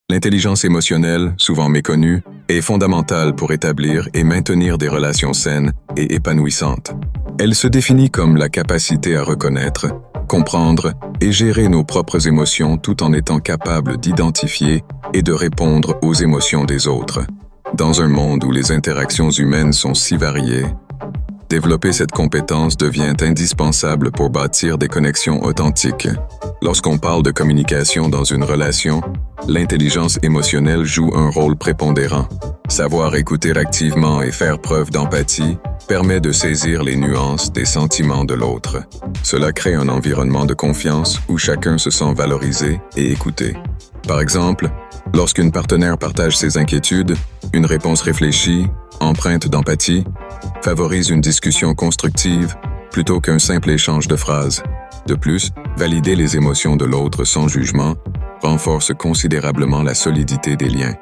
L'intelligence émotionnelle, souvent méconnue, est fondamentale pour établir et maintenir des relations saines et épanouissantes. Elle se définit comme la capacité à reconnaître, comprendre et gérer nos propres émotions tout en étant capable d'identifier et de répondre aux émotions des autres. Dans un monde où les interactions humaines sont si variées, développer cette compétence devient indispensable pour bâtir des connexions authentiques. Lorsqu'on parle de communication dans une relation, l'intelligence émotionnelle joue un rôle prépondérant. Savoir écouter activement et faire preuve d'empathie permet de saisir les nuances des sentiments de l'autre. Cela crée un environnement de confiance où chacun se sent valorisé et écouté. Par exemple, lorsqu'une partenaire partage ses inquiétudes, une réponse réfléchie, empreinte d'empathie, favorise une discussion constructive plutôt qu'un simple échange de phrases. De plus, valider les émotions de l'autre sans jugement renforce considérablement la solidité des liens.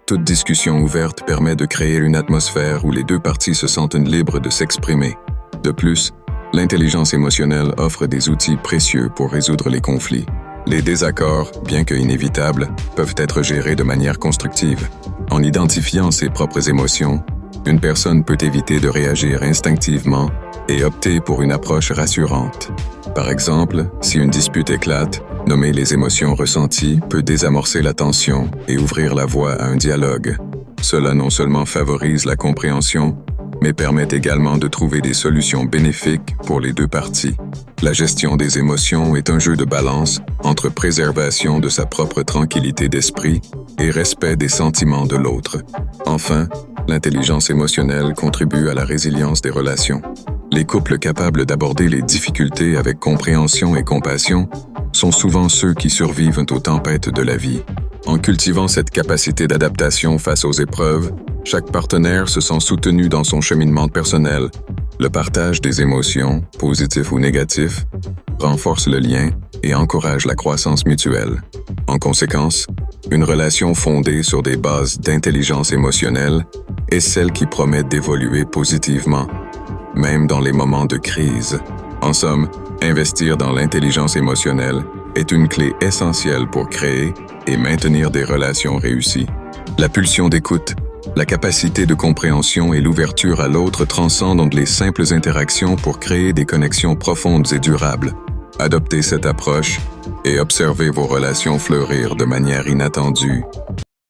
Toute discussion ouverte permet de créer une atmosphère où les deux parties se sentent libres de s'exprimer. De plus, l'intelligence émotionnelle offre des outils précieux pour résoudre les conflits. Les désaccords, bien que inévitables, peuvent être gérés de manière constructive. En identifiant ses propres émotions, une personne peut éviter de réagir instinctivement et opter pour une approche rassurante. Par exemple, si une dispute éclate, nommer les émotions ressenties peut désamorcer la tension et ouvrir la voie à un dialogue. Cela non seulement favorise la compréhension, mais permet également de trouver des solutions bénéfiques pour les deux parties. La gestion des émotions est un jeu de balance entre préservation de sa propre tranquillité d'esprit et respect des sentiments de l'autre. Enfin, l'intelligence émotionnelle contribue à la résilience des relations. Les couples capables d'aborder les difficultés avec compréhension et compassion sont souvent ceux qui survivent aux tempêtes de la vie. En cultivant cette capacité d'adaptation face aux épreuves, chaque partenaire se sent soutenu dans son cheminement personnel. Le partage des émotions, positifs ou négatifs, renforce le lien et encourage la croissance mutuelle. En conséquence, une relation fondée sur des bases d'intelligence émotionnelle est celle qui promet d'évoluer positivement, même dans les moments de crise. En somme, investir dans l'intelligence émotionnelle est une clé essentielle pour créer et maintenir des relations réussies. La pulsion d'écoute, la capacité de compréhension et l'ouverture à l'autre transcendent les simples interactions pour créer des connexions profondes et durables. Adoptez cette approche et observez vos relations fleurir de manière inattendue.